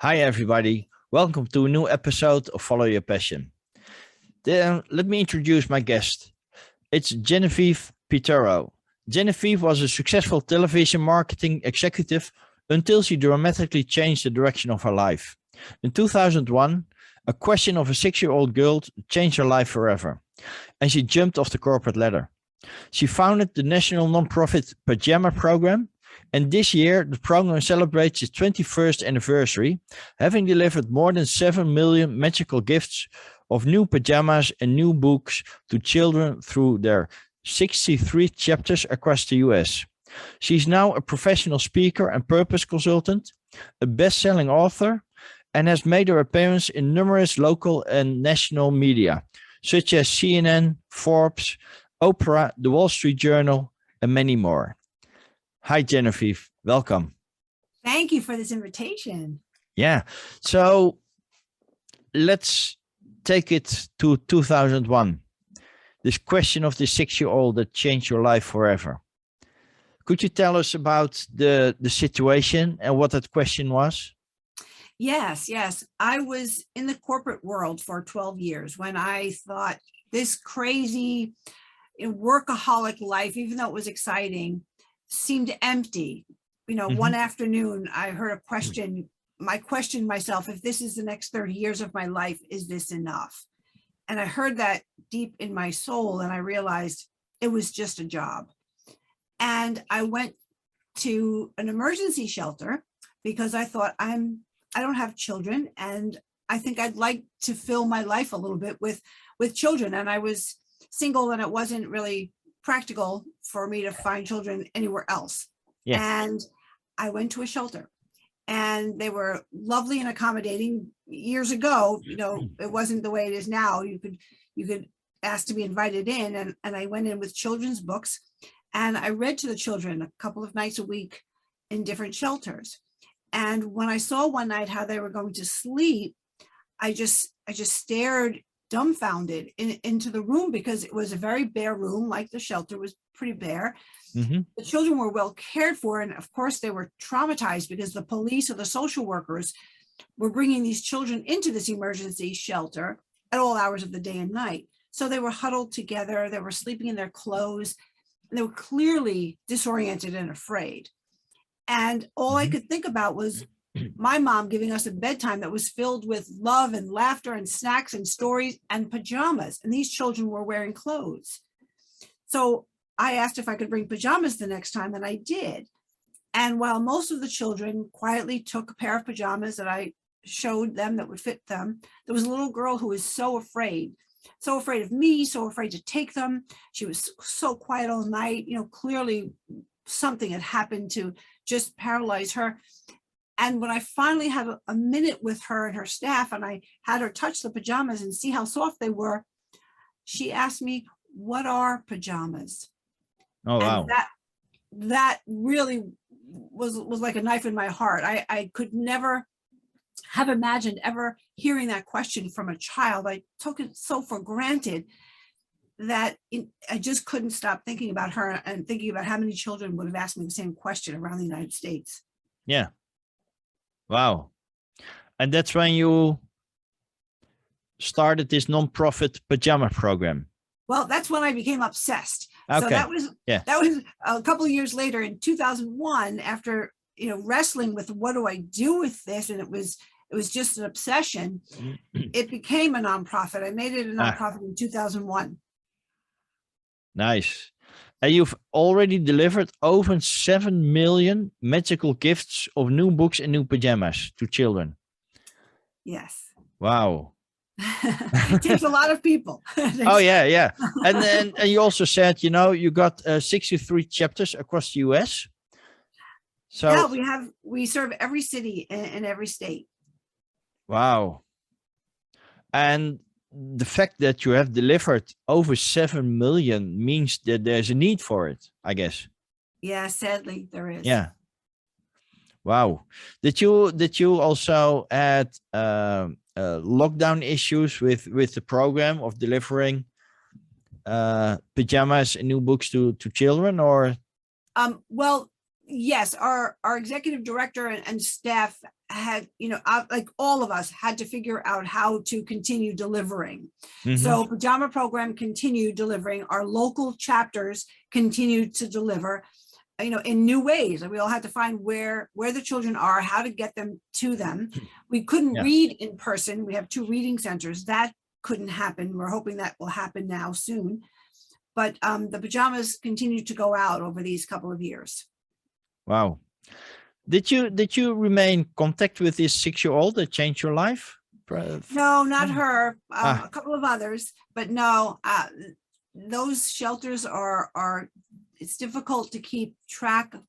Hi, everybody. Welcome to a new episode of Follow Your Passion. Let me introduce my guest. It's Genevieve Piturro. Genevieve was a successful television marketing executive until she dramatically changed the direction of her life. In 2001, a question of a 6-year-old girl changed her life forever, and she jumped off the corporate ladder. She founded the national nonprofit Pajama Program, and this year the program celebrates its 21st anniversary, having delivered more than 7 million magical gifts of new pajamas and new books to children through their 63 chapters across the US. She's now a professional speaker and purpose consultant, a best-selling author, and has made her appearance in numerous local and national media, such as CNN, Forbes, Oprah, The Wall Street Journal, and many more. Hi, Genevieve. Welcome. Thank you for this invitation. Yeah. So let's take it to 2001. This question of the 6-year-old that changed your life forever. Could you tell us about the situation and what that question was? Yes. I was in the corporate world for 12 years when I thought this crazy workaholic life, even though it was exciting, seemed empty. One afternoon I heard a question. I questioned myself, if this is the next 30 years of my life, is this enough? And I heard that deep in my soul, and I realized it was just a job. And I went to an emergency shelter because I thought I don't have children, and I think I'd like to fill my life a little bit with children. And I was single, and it wasn't really practical for me to find children anywhere else. Yeah. And I went to a shelter, and they were lovely and accommodating. Years ago, it wasn't the way it is now. You could ask to be invited in, and I went in with children's books, and I read to the children a couple of nights a week in different shelters. And when I saw one night how they were going to sleep, I just stared dumbfounded into the room, because it was a very bare room, like the shelter was pretty bare. The children were well cared for, and of course they were traumatized because the police or the social workers were bringing these children into this emergency shelter at all hours of the day and night. So they were huddled together, they were sleeping in their clothes, and they were clearly disoriented and afraid. And all I could think about was my mom giving us a bedtime that was filled with love and laughter and snacks and stories and pajamas. And these children were wearing clothes. So I asked if I could bring pajamas the next time, and I did. And while most of the children quietly took a pair of pajamas that I showed them that would fit them, there was a little girl who was so afraid of me, so afraid to take them. She was so quiet all night. Clearly something had happened to just paralyze her. And when I finally had a minute with her and her staff, and I had her touch the pajamas and see how soft they were, she asked me, "What are pajamas?" Oh, wow. And that really was like a knife in my heart. I could never have imagined ever hearing that question from a child. I took it so for granted that I just couldn't stop thinking about her and thinking about how many children would have asked me the same question around the United States. Yeah. Wow. And that's when you started this nonprofit pajama program. Well, that's when I became obsessed. Okay. So that was a couple of years later in 2001, after wrestling with what do I do with this, and it was just an obsession. It became a nonprofit. I made it a nonprofit in 2001. Nice. And you've already delivered over 7 million magical gifts of new books and new pajamas to children. Yes. Wow. It takes a lot of people. Oh, yeah. And you also said, you got 63 chapters across the US. So yeah, we serve every city in every state. Wow. And the fact that you have delivered over 7 million means that there's a need for it, I guess. Yeah, sadly there is. Yeah. Wow. Did you also add lockdown issues with the program of delivering pajamas and new books to children, or? Well, Yes, our executive director and staff had, like all of us had to figure out how to continue delivering. Hmm. So Pajama Program continued delivering. Our local chapters continued to deliver, in new ways. And we all had to find where the children are, how to get them to them. We couldn't Yeah. read in person. We have 2 reading centers. That couldn't happen. We're hoping that will happen now soon. But the pajamas continued to go out over these couple of years. Wow. Did you remain contact with this 6-year-old that changed your life? No, not No. her. Ah, A couple of others, but no. Those shelters are. It's difficult to keep track of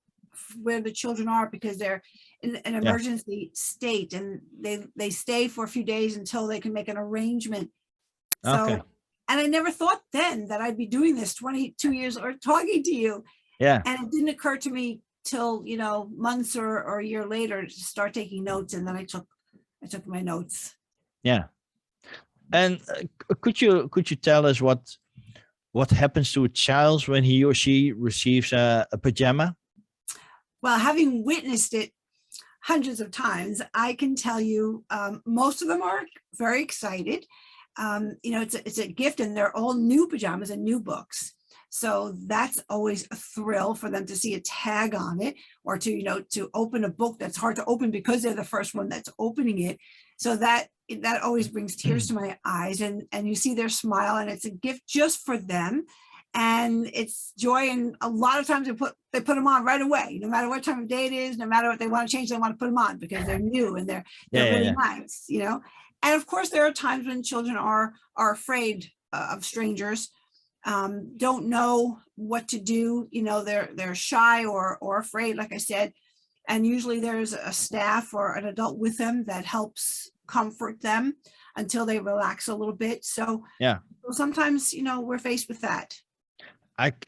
where the children are because they're in an yeah. emergency state, and they stay for a few days until they can make an arrangement. Okay. So, and I never thought then that I'd be doing this 22 years or talking to you, Yeah. and it didn't occur to me till months or a year later to start taking notes, and then I took my notes. Yeah. And could you tell us what happens to a child when he or she receives a pajama? Well, having witnessed it hundreds of times, I can tell you most of them are very excited. It's a gift, and they're all new pajamas and new books. So that's always a thrill for them to see a tag on it, or to open a book that's hard to open because they're the first one that's opening it. So that always brings tears to my eyes, and you see their smile, and it's a gift just for them. And it's joy. And a lot of times they put them on right away, no matter what time of day it is, no matter what they want to change, they want to put them on because they're new and they're Yeah. really Yeah. nice, And of course, there are times when children are afraid of strangers, don't know what to do. They're shy or afraid, like I said. And usually there's a staff or an adult with them that helps comfort them until they relax a little bit. So Yeah. sometimes, we're faced with that.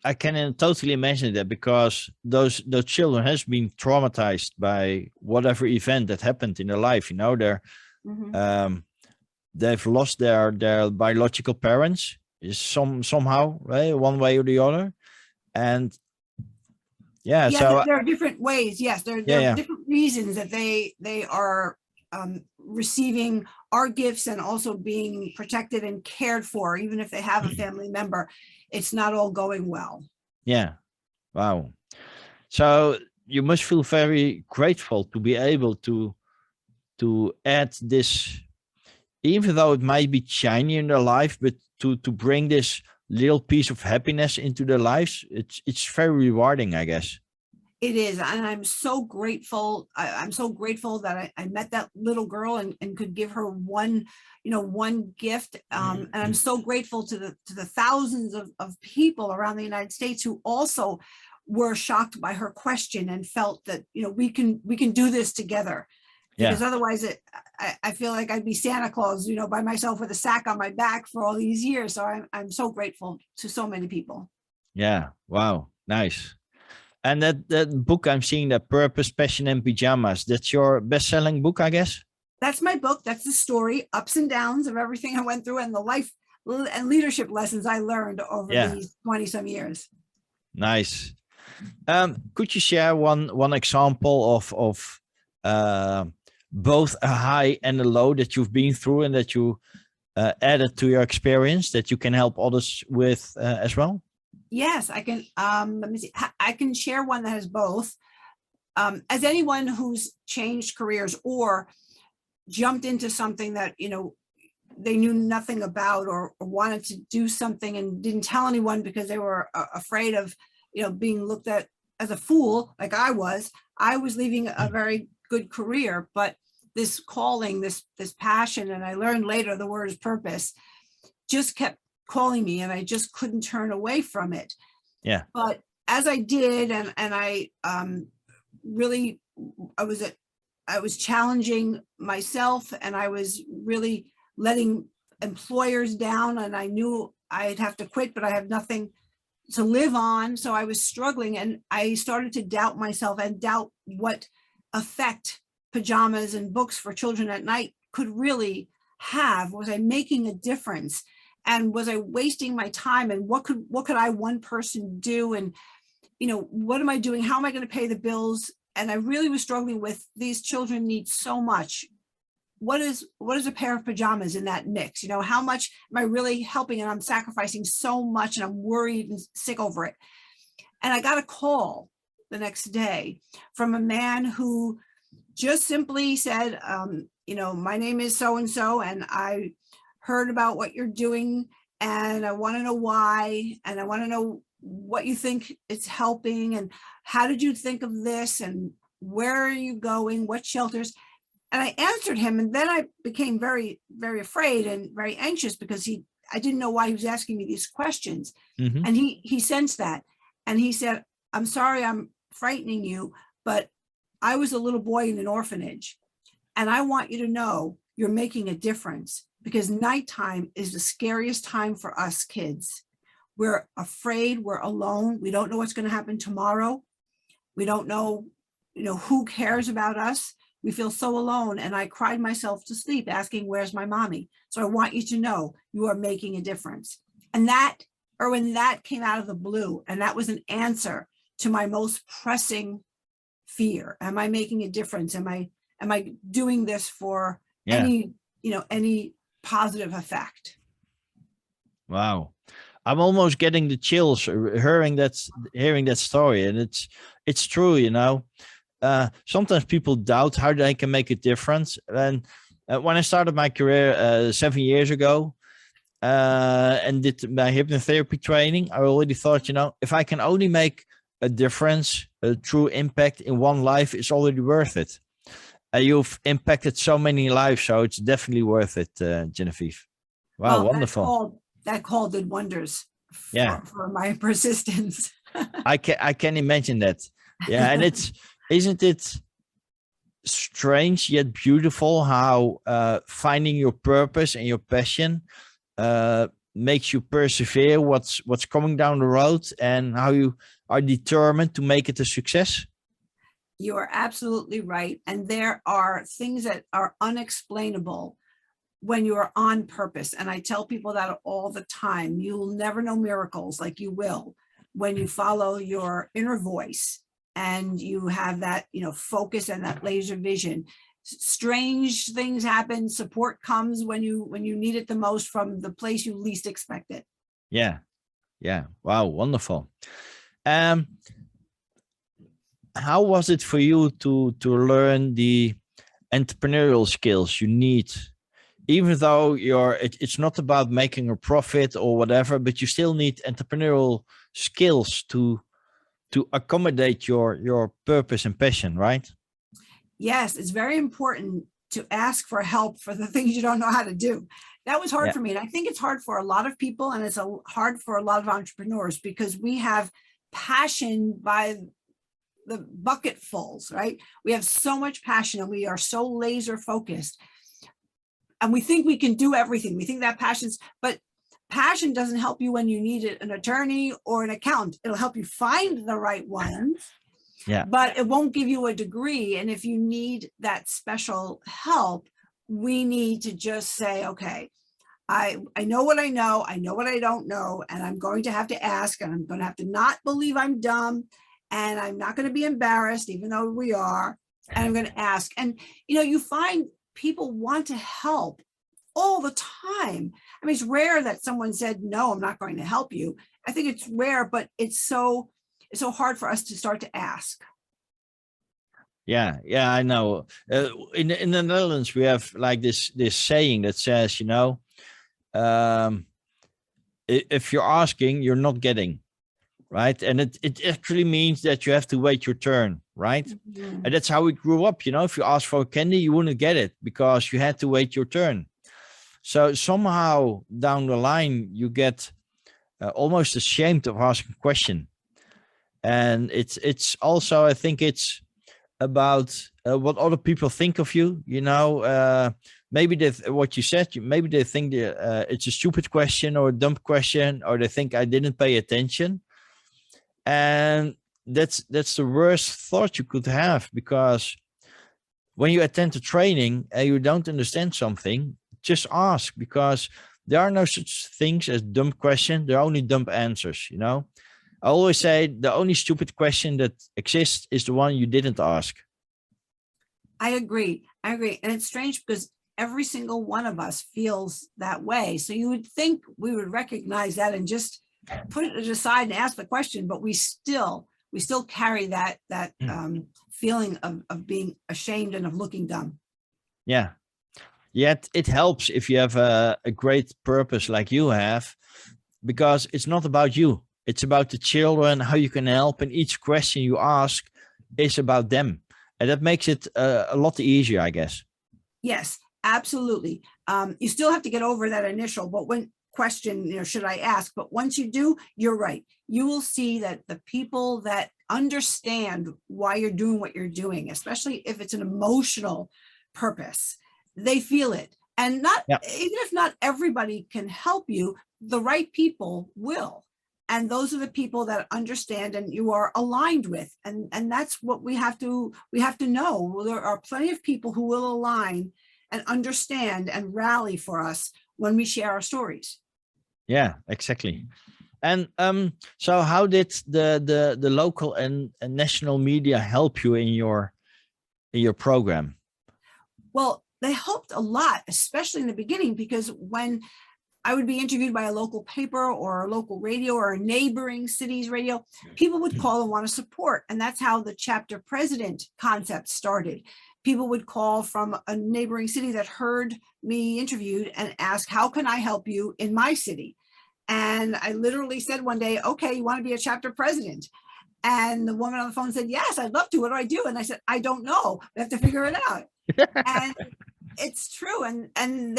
I can totally imagine that, because those children has been traumatized by whatever event that happened in their life. Mhm. They've lost their biological parents is somehow, right, one way or the other. And yeah, Yeah, so there are different ways. Yes, there are yeah. different reasons that they are receiving our gifts and also being protected and cared for, even if they have a family member. It's not all going well. Yeah. Wow. So you must feel very grateful to be able to add this, even though it might be shiny in their life, but to bring this little piece of happiness into their lives. It's very rewarding, I guess. It is, and I'm so grateful. I'm so grateful that I met that little girl and could give her one gift. And I'm so grateful to the thousands of people around the United States who also were shocked by her question and felt that we can do this together. Because Yeah. otherwise I feel like I'd be Santa Claus, by myself with a sack on my back for all these years. So I'm so grateful to so many people. Yeah. Wow. Nice. And that book I'm seeing, that Purpose, Passion, and Pajamas, that's your best-selling book, I guess? That's my book. That's the story, ups and downs of everything I went through and the life and leadership lessons I learned over Yeah. these 20 some years. Nice. Could you share one example of both a high and a low that you've been through and that you added to your experience that you can help others with as well? Yes, I can. Let me see. I can share one that has both. As anyone who's changed careers or jumped into something that they knew nothing about, or wanted to do something and didn't tell anyone because they were afraid of being looked at as a fool, like I was leaving a very good career, but this calling, this passion, and I learned later the word is purpose, just kept calling me, and I just couldn't turn away from it. Yeah. But as I did, and I really, I was challenging myself, and I was really letting employers down, and I knew I'd have to quit, but I have nothing to live on. So I was struggling, and I started to doubt myself and doubt what effect pajamas and books for children at night could really have. Was I making a difference? And was I wasting my time? And what could I, one person, do? And what am I doing? How am I going to pay the bills? And I really was struggling with, these children need so much. What is a pair of pajamas in that mix? How much am I really helping? And I'm sacrificing so much, and I'm worried and sick over it. And I got a call the next day from a man who just simply said, my name is so-and-so, and I heard about what you're doing, and I want to know why, and I want to know what you think it's helping, and how did you think of this, and where are you going, what shelters? And I answered him, and then I became very, very afraid and very anxious, because I didn't know why he was asking me these questions. Mm-hmm. And he sensed that, and he said, I'm sorry I'm frightening you, but I was a little boy in an orphanage, and I want you to know you're making a difference, because nighttime is the scariest time for us kids. We're afraid, we're alone, we don't know what's going to happen tomorrow. We don't know, who cares about us. We feel so alone. And I cried myself to sleep asking, where's my mommy? So I want you to know you are making a difference. And that came out of the blue, and that was an answer to my most pressing fear. Am I making a difference? Am I doing this for any positive effect? Wow. I'm almost getting the chills hearing that story, and it's true. Sometimes people doubt how they can make a difference. And when I started my career 7 years ago and did my hypnotherapy training, I already thought, if I can only make a difference, a true impact in one life, is already worth it. You've impacted so many lives, so it's definitely worth it, Genevieve. Wow, well, wonderful. That call did wonders for my persistence. I can imagine that. Yeah, and isn't it strange yet beautiful how finding your purpose and your passion makes you persevere what's coming down the road, and how you are determined to make it a success? You are absolutely right. And there are things that are unexplainable when you are on purpose. And I tell people that all the time. You'll never know miracles like you will when you follow your inner voice and you have that, focus and that laser vision. Strange things happen. Support comes when you need it the most, from the place you least expect it. Yeah. Wow, wonderful. How was it for you to learn the entrepreneurial skills you need, even though it's not about making a profit or whatever, but you still need entrepreneurial skills to accommodate your purpose and passion, right? Yes, it's very important to ask for help for the things you don't know how to do. That was hard for me. And I think it's hard for a lot of people, and it's hard for a lot of entrepreneurs, because we have passion by the bucketfuls, right? We have so much passion, and we are so laser focused, and we think we can do everything. We think that but passion doesn't help you when you need an attorney or an accountant. It'll help you find the right ones, but it won't give you a degree. And if you need that special help, we need to just say, okay, I know what I know what I don't know, and I'm going to have to ask, and I'm going to have to not believe I'm dumb, and I'm not going to be embarrassed, even though we are, and I'm going to ask. And, you find people want to help all the time. I mean, it's rare that someone said, no, I'm not going to help you. I think it's rare, but it's so hard for us to start to ask. Yeah, I know. In the Netherlands, we have like this saying that says, if you're asking, you're not getting, right? And it actually means that you have to wait your turn, right? Mm-hmm. And that's how we grew up. If you ask for candy, you wouldn't get it because you had to wait your turn. So somehow down the line, you get almost ashamed of asking a question. And it's also, I think it's about what other people think of you. Maybe what you said, maybe they think it's a stupid question or a dumb question, or they think I didn't pay attention. And that's the worst thought you could have, because when you attend a training and you don't understand something, just ask, because there are no such things as dumb questions. There are only dumb answers, I always say the only stupid question that exists is the one you didn't ask. I agree. I agree. And it's strange because every single one of us feels that way. So you would think we would recognize that and just put it aside and ask the question, but we still carry that feeling of being ashamed and of looking dumb. Yeah. Yet it helps if you have a great purpose like you have, because it's not about you. It's about the children, how you can help. And each question you ask is about them. And that makes it a lot easier, I guess. Yes, absolutely. You still have to get over that initial, but when question, should I ask? But once you do, you're right. You will see that the people that understand why you're doing what you're doing, especially if it's an emotional purpose, they feel it. And even if not everybody can help you, the right people will. And those are the people that understand and you are aligned with. And that's what we have to know. There are plenty of people who will align and understand and rally for us when we share our stories. Yeah, exactly. And so how did the local and national media help you in your program? Well, they helped a lot, especially in the beginning, because when I would be interviewed by a local paper or a local radio or a neighboring city's radio, people would call and want to support. And that's how the chapter president concept started. People would call from a neighboring city that heard me interviewed and ask, how can I help you in my city? And I literally said one day, okay, you want to be a chapter president? And the woman on the phone said, yes, I'd love to. What do I do? And I said, I don't know. We have to figure it out. And it's true. And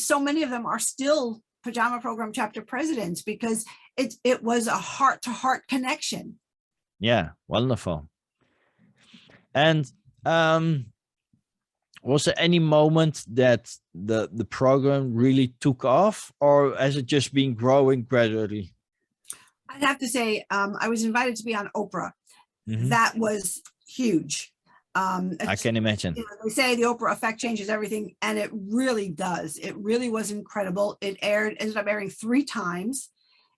so many of them are still Pajama Program chapter presidents because it was a heart-to-heart connection. Yeah, wonderful. And was there any moment that the program really took off, or has it just been growing gradually? I'd have to say I was invited to be on Oprah. Mm-hmm. That was huge. I can imagine. They say the Oprah effect changes everything, and it really does. It really was incredible. It ended up airing 3 times.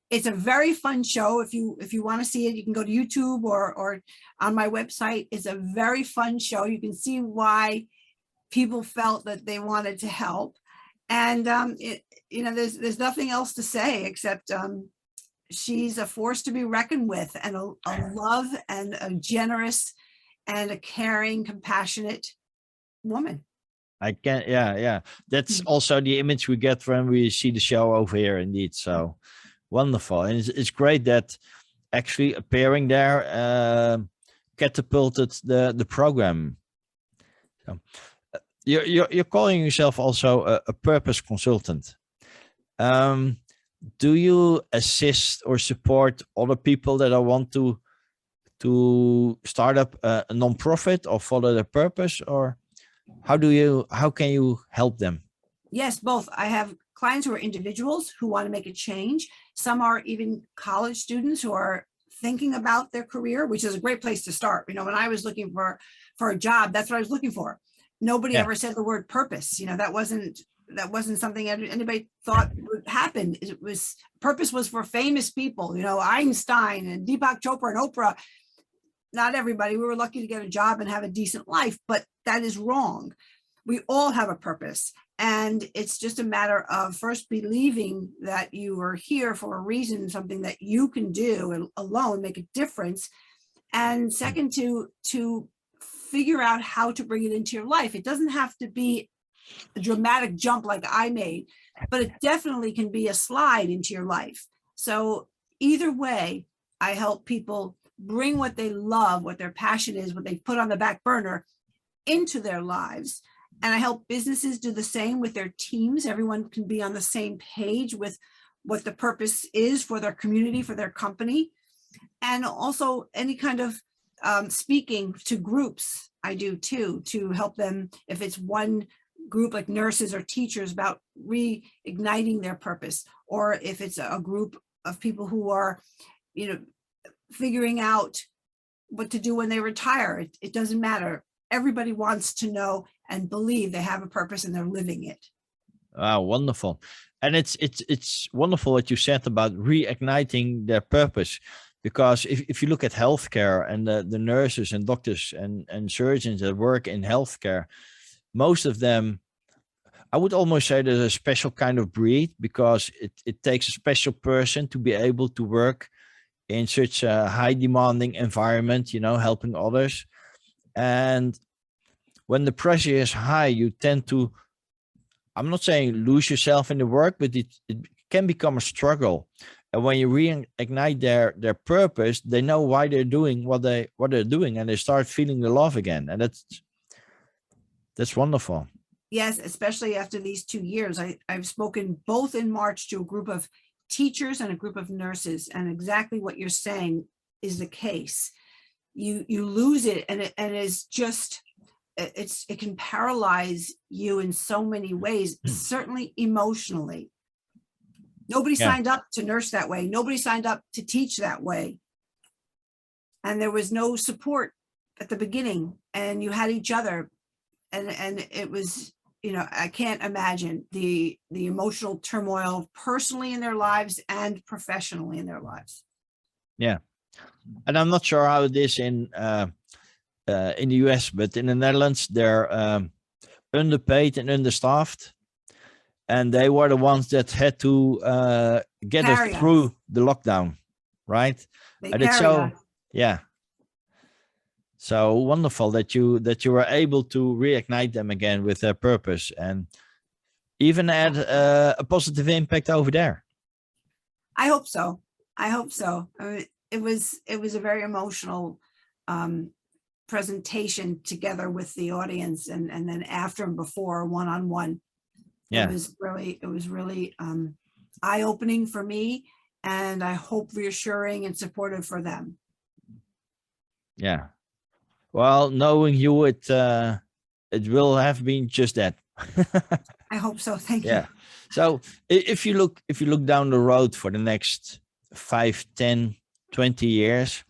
It's a very fun show. If you want to see it, you can go to YouTube or on my website. It's a very fun show. You can see why people felt that they wanted to help, and there's nothing else to say except she's a force to be reckoned with, and a love and a generous and a caring, compassionate woman. Yeah. That's also the image we get when we see the show over here, indeed. So wonderful. And it's great that actually appearing there catapulted the program. So, you're calling yourself also a purpose consultant. Do you assist or support other people that want to start up a non-profit or follow their purpose, or how can you help them? Yes, both. I have clients who are individuals who want to make a change. Some are even college students who are thinking about their career, which is a great place to start. When I was looking for a job, that's what I was looking for. Nobody ever said the word purpose. That wasn't something anybody thought would happen. Purpose was for famous people, Einstein and Deepak Chopra and Oprah. Not everybody. We were lucky to get a job and have a decent life, but that is wrong. We all have a purpose. And it's just a matter of first believing that you are here for a reason, something that you can do and alone make a difference. And second, to figure out how to bring it into your life. It doesn't have to be a dramatic jump like I made, but it definitely can be a slide into your life. So either way, I help people bring what they love, what their passion is, what they put on the back burner into their lives. And I help businesses do the same with their teams. Everyone can be on the same page with what the purpose is for their community, for their company. And also any kind of speaking to groups, I do too, to help them, if it's one group like nurses or teachers, about reigniting their purpose, or if it's a group of people who are, figuring out what to do when they retire. It doesn't matter. Everybody wants to know and believe they have a purpose and they're living it. Wow, wonderful. And it's wonderful what you said about reigniting their purpose, because if you look at healthcare and the nurses and doctors and surgeons that work in healthcare, most of them, I would almost say there's a special kind of breed, because it takes a special person to be able to work in such a high demanding environment, you know, helping others. And when the pressure is high, you tend to, I'm not saying lose yourself in the work, but it can become a struggle. And when you reignite their purpose, they know why they're doing what they're doing, and they start feeling the love again. And that's wonderful. Yes, especially after these 2 years. I've spoken both in March to a group of teachers and a group of nurses, and exactly what you're saying is the case. You lose it, and it is just, it can paralyze you in so many ways, certainly emotionally. Nobody signed up to nurse that way. Nobody signed up to teach that way. And there was no support at the beginning, and you had each other. And it was, you know, I can't imagine the emotional turmoil personally in their lives and professionally in their lives. Yeah. And I'm not sure how it is in the US, but in the Netherlands, they're underpaid and understaffed. And they were the ones that had to get us through the lockdown, right? And it's so, yeah. So wonderful that you were able to reignite them again with their purpose, and even add a positive impact over there. I hope so. I hope so. I mean, it was a very emotional presentation together with the audience, and then after and before, one-on-one. Yeah. It was really eye-opening for me, and I hope reassuring and supportive for them. Yeah. Well, knowing you, it will have been just that. I hope so. Thank you. So if you look down the road for the next 5, 10, 20 years,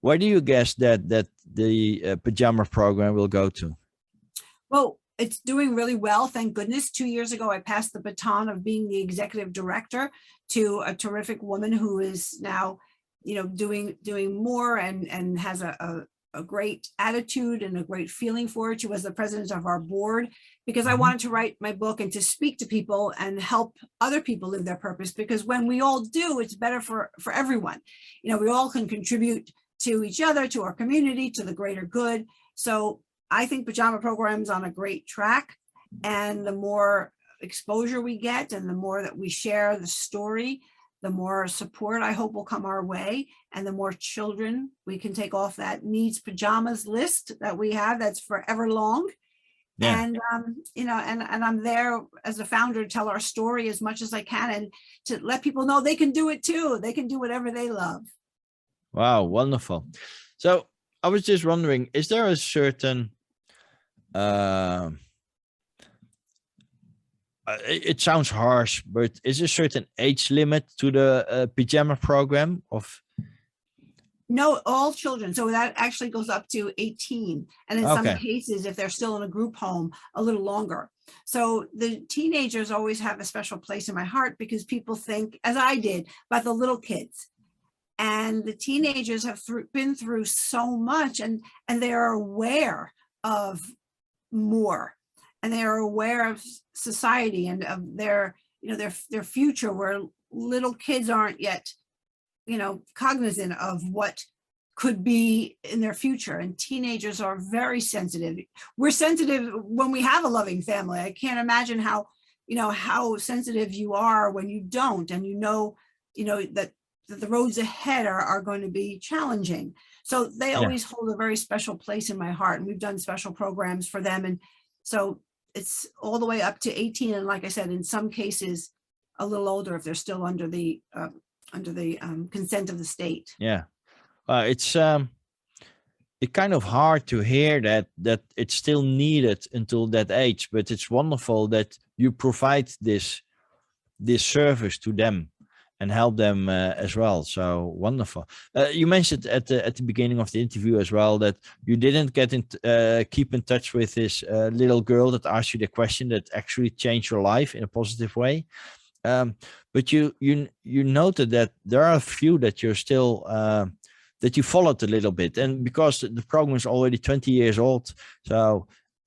where do you guess that the Pajama program will go to? Well, it's doing really well, thank goodness. 2 years ago, I passed the baton of being the executive director to a terrific woman who is now, you know, doing more and has a great attitude and a great feeling for it. She was the president of our board, because I wanted to write my book and to speak to people and help other people live their purpose, because when we all do, it's better for everyone. You know, we all can contribute to each other, to our community, to the greater good. So I think Pajama Program's on a great track, and the more exposure we get and the more that we share the story, the more support I hope will come our way, and the more children we can take off that needs pajamas list that we have that's forever long. Yeah. And you know, and I'm there as a founder to tell our story as much as I can, and to let people know they can do it too. They can do whatever they love. Wow, wonderful. So I was just wondering, is there a certain it sounds harsh, but is there a certain age limit to the Pajama program? Of no, all children. So that actually goes up to 18. And in some cases, if they're still in a group home, a little longer. So the teenagers always have a special place in my heart, because people think, as I did, about the little kids. And the teenagers have been through so much, and they are aware of more, and they are aware of society and of their, you know, their future, where little kids aren't yet, you know, cognizant of what could be in their future. And teenagers are very sensitive. We're sensitive when we have a loving family. I can't imagine how, you know, how sensitive you are when you don't, and you know that the roads ahead are going to be challenging. So they always hold a very special place in my heart, and we've done special programs for them. And so it's all the way up to 18. And like I said, in some cases, a little older if they're still under the consent of the state. Yeah. It's kind of hard to hear that it's still needed until that age, but it's wonderful that you provide this service to them and help them as well. So wonderful. You mentioned at the beginning of the interview as well that you didn't keep in touch with this little girl that asked you the question that actually changed your life in a positive way. But you noted that there are a few that you're still that you followed a little bit, and because the program is already 20 years old, so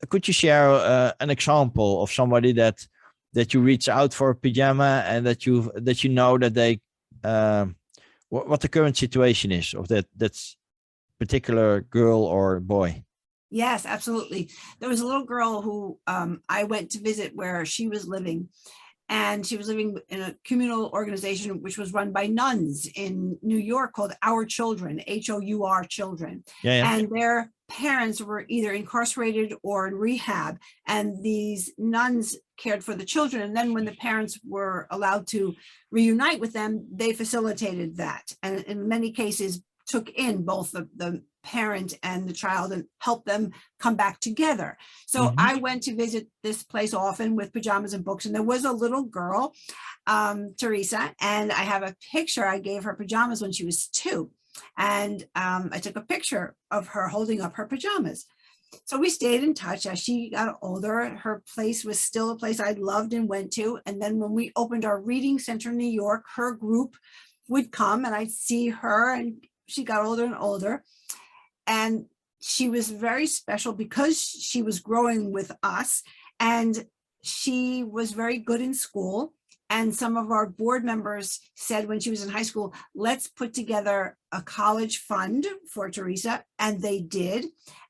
could you share an example of somebody that you reach out for a pajama, and that you know that they what the current situation is of that's particular girl or boy? Yes, absolutely. There was a little girl who I went to visit where she was living, and she was living in a communal organization which was run by nuns in New York called Our Children, HOUR Children. Yeah, yeah. And their parents were either incarcerated or in rehab. And these nuns cared for the children. And then when the parents were allowed to reunite with them, they facilitated that. And in many cases, took in both the parent and the child and helped them come back together. So Mm-hmm. I went to visit this place often with pajamas and books, and there was a little girl, Teresa, and I have a picture. I gave her pajamas when she was 2, and I took a picture of her holding up her pajamas. So we stayed in touch. As she got older, her place was still a place I loved and went to. And then when we opened our reading center in New York, her group would come and I'd see her, and she got older and older. And she was very special because she was growing with us, and she was very good in school. And some of our board members said when she was in high school, let's put together a college fund for Teresa. And they did.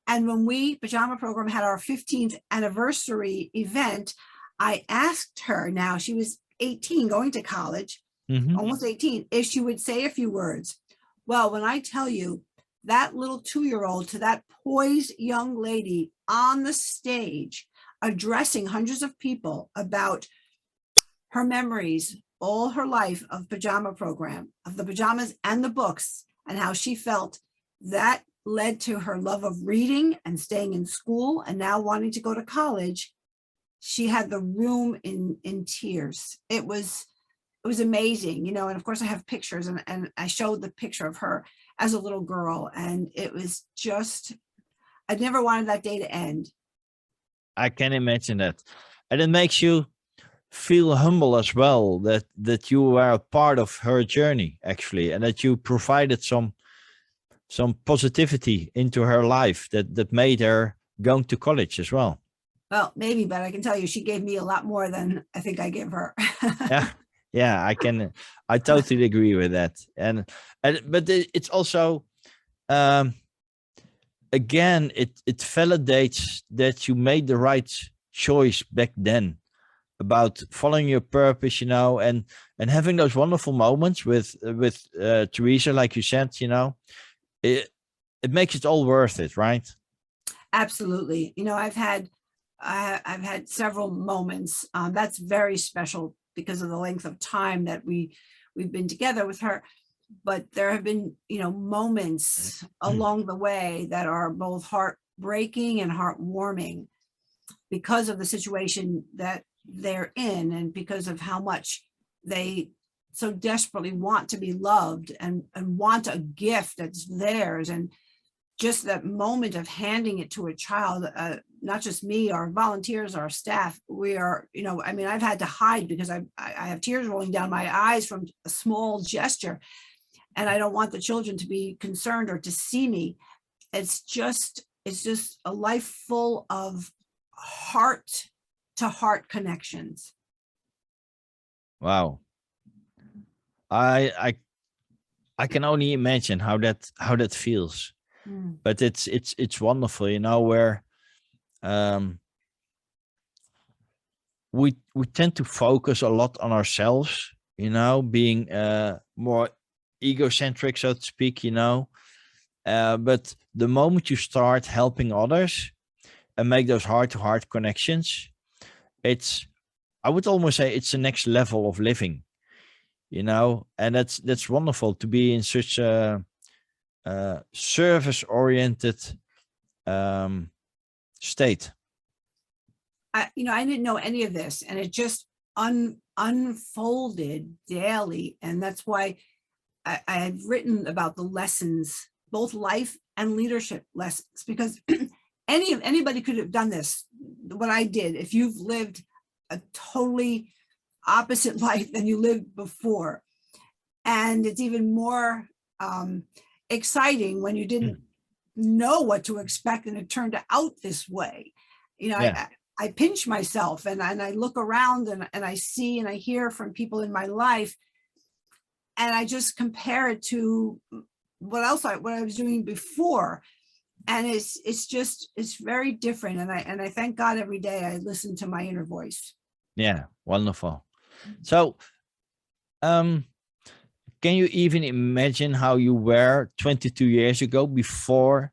And when we, Pajama Program, had our 15th anniversary event, I asked her, now she was 18 going to college, Mm-hmm. almost 18, if she would say a few words. Well, when I tell you, that little 2-year-old to that poised young lady on the stage addressing hundreds of people about her memories all her life of Pajama Program, of the pajamas and the books, and how she felt that led to her love of reading and staying in school and now wanting to go to college. She had the room in tears. It was amazing, you know. And of course I have pictures, and I showed the picture of her as a little girl, and it was just, I never wanted that day to end. I can imagine that, and it makes you feel humble as well that you were a part of her journey actually, and that you provided some positivity into her life that made her going to college as well. Well, maybe, but I can tell you she gave me a lot more than I think I gave her. Yeah, yeah, I totally agree with that. And but it's also um again, it validates that you made the right choice back then about following your purpose, you know, and having those wonderful moments with Teresa, like you said, you know, it makes it all worth it, right? Absolutely. You know, I've had several moments. That's very special because of the length of time that we've been together with her. But there have been, you know, moments along the way that are both heartbreaking and heartwarming because of the situation that they're in, and because of how much they so desperately want to be loved and want a gift that's theirs. And just that moment of handing it to a child, not just me, our volunteers, our staff, we are, you know, I mean, I've had to hide because I have tears rolling down my eyes from a small gesture, and I don't want the children to be concerned or to see me. It's just a life full of heart to heart connections. Wow. I can only imagine how that feels. But it's wonderful, you know, where um we tend to focus a lot on ourselves, you know, being more egocentric, so to speak, you know. But the moment you start helping others and make those heart to heart connections, it's, I would almost say it's the next level of living, you know. And that's wonderful to be in such a service oriented state. You know, I didn't know any of this, and it just unfolded daily. And that's why I had written about the lessons, both life and leadership lessons, because anybody could have done this, what I did. If you've lived a totally opposite life than you lived before. And it's even more exciting when you didn't know what to expect and it turned out this way. You know, Yeah. I pinch myself and I look around and I see and I hear from people in my life, and I just compare it to what I was doing before. And it's very different. And I thank God every day I listen to my inner voice. Yeah. Wonderful. So, can you even imagine how you were 22 years ago before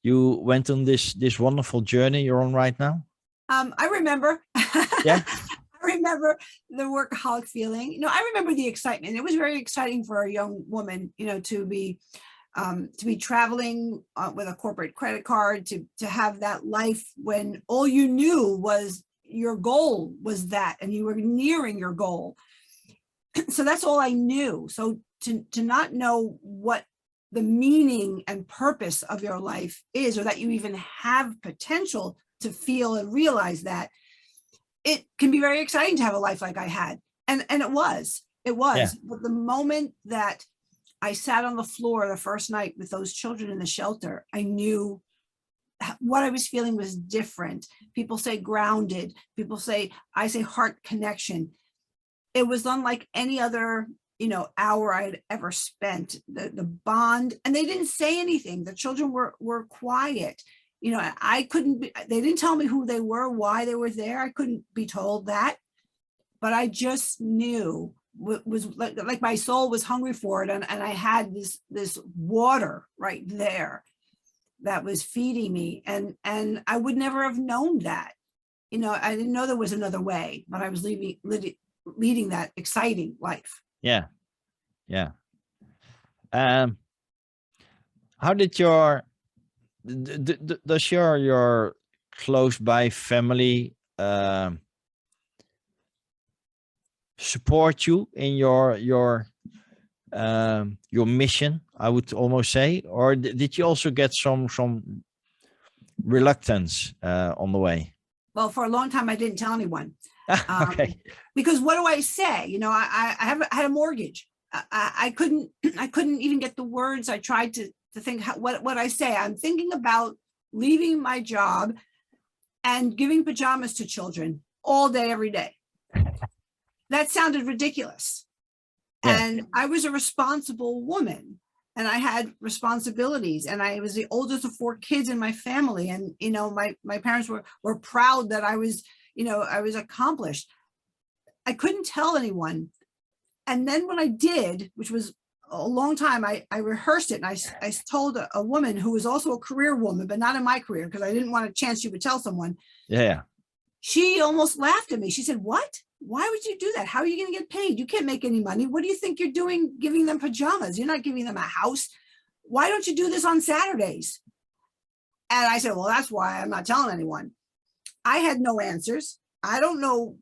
you went on this wonderful journey you're on right now? I remember. Yeah. I remember the workaholic feeling. You know, I remember the excitement. It was very exciting for a young woman, you know, to be traveling with a corporate credit card, to have that life when all you knew was your goal was that, and you were nearing your goal. So that's all I knew. So to not know what the meaning and purpose of your life is, or that you even have potential to feel and realize that, it can be very exciting to have a life like I had. And it was. Yeah. But the moment that I sat on the floor the first night with those children in the shelter, I knew what I was feeling was different. People say grounded. I say heart connection. It was unlike any other, you know, hour I'd ever spent. The bond, and they didn't say anything. The children were quiet. You know, they didn't tell me who they were, why they were there. I couldn't be told that, but I just knew was like my soul was hungry for it. And I had this water right there that was feeding me. And I would never have known that. You know, I didn't know there was another way, but I was leading that exciting life. Yeah. Yeah. How did your does your close by family support you in your mission, I would almost say, or did you also get some reluctance on the way? Well, for a long time, I didn't tell anyone. Okay. Because what do I say? You know, I had a mortgage. I couldn't even get the words. I tried to think what I say. I'm thinking about leaving my job and giving pajamas to children all day, every day. That sounded ridiculous. Yeah. And I was a responsible woman, and I had responsibilities, and I was the oldest of 4 kids in my family. And, you know, my parents were proud that I was, you know, I was accomplished. I couldn't tell anyone. And then when I did, which was a long time, I rehearsed it, and I told a woman who was also a career woman, but not in my career, because I didn't want a chance she would tell someone. Yeah. She almost laughed at me. She said, "What? Why would you do that? How are you going to get paid? You can't make any money. What do you think you're doing giving them pajamas? You're not giving them a house. Why don't you do this on Saturdays?" And I said, "Well, that's why I'm not telling anyone." I had no answers. I don't know.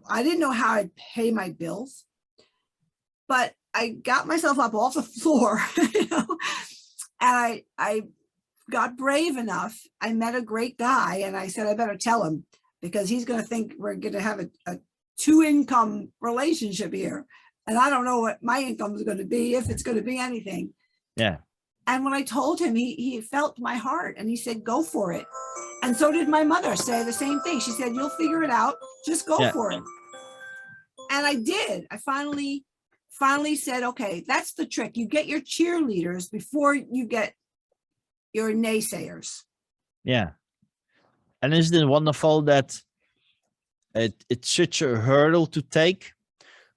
I didn't know how I'd pay my bills, but I got myself up off the floor, you know, and I got brave enough. I met a great guy, and I said, I better tell him, because he's going to think we're going to have a 2-income relationship here. And I don't know what my income is going to be, if it's going to be anything. Yeah. And when I told him, he felt my heart, and he said, "Go for it." And so did my mother say the same thing. She said, "You'll figure it out. Just go for it." And I did. I finally said, okay, that's the trick. You get your cheerleaders before you get your naysayers. Yeah. And isn't it wonderful that it's such a hurdle to take,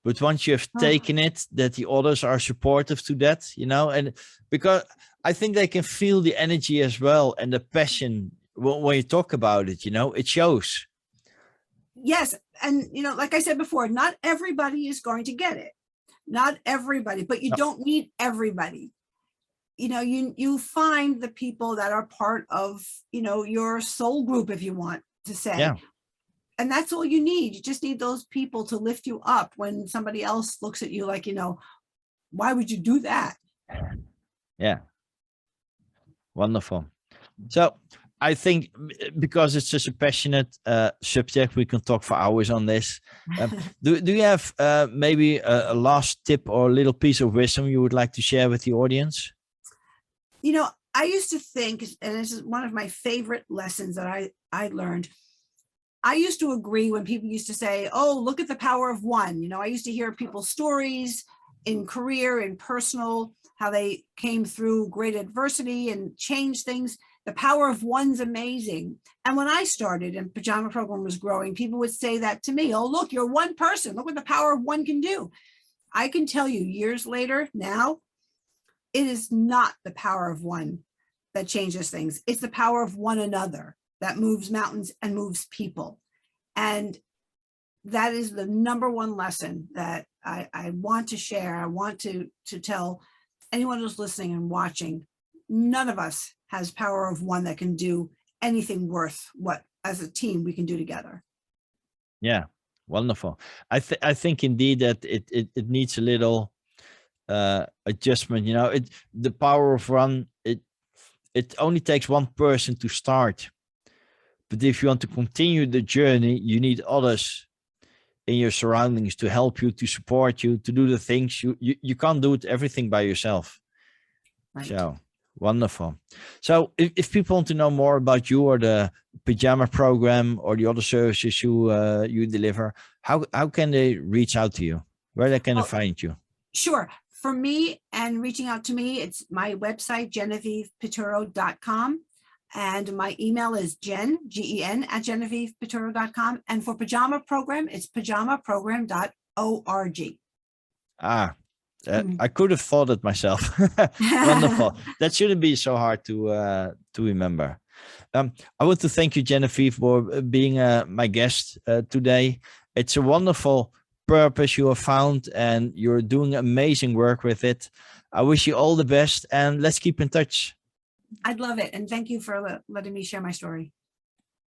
but once you have taken it, that the others are supportive to that, you know, and because I think they can feel the energy as well, and the passion when you talk about it, you know, it shows. Yes. And, you know, like I said before, not everybody is going to get it. Not everybody, but you don't need everybody. You know, you find the people that are part of, you know, your soul group, if you want to say. Yeah. And that's all you need. You just need those people to lift you up when somebody else looks at you like, you know, why would you do that? Yeah. Wonderful. So I think because it's such a passionate subject, we can talk for hours on this. Do you have maybe a last tip or a little piece of wisdom you would like to share with the audience? You know, I used to think, and this is one of my favorite lessons that I learned. I used to agree when people used to say, oh, look at the power of one. You know, I used to hear people's stories in career and personal, how they came through great adversity and changed things. The power of one's amazing. And when I started and Pajama Program was growing, people would say that to me. Oh, look, you're one person. Look what the power of one can do. I can tell you years later now, it is not the power of one that changes things. It's the power of one another that moves mountains and moves people. And that is the number one lesson that I want to share. I want to tell anyone who's listening and watching. None of us has power of one that can do anything worth what as a team we can do together. Yeah, wonderful. I think indeed that it needs a little adjustment. You know, the power of one, it only takes one person to start. But if you want to continue the journey, you need others in your surroundings to help you, to support you, to do the things you can't do it everything by yourself. Right. So wonderful. So if people want to know more about you or the Pajama Program or the other services you deliver, how can they reach out to you? Where they can find you? Sure. For me and reaching out to me, it's my website, GenevievePiturro.com. And my email is Gen at GenevievePiturro.com. And for Pajama Program, it's pajamaprogram.org. I could have thought it myself. Wonderful. That shouldn't be so hard to remember. I want to thank you, Genevieve, for being my guest today. It's a wonderful purpose you have found, and you're doing amazing work with it. I wish you all the best, and let's keep in touch. I'd love it. And thank you for letting me share my story.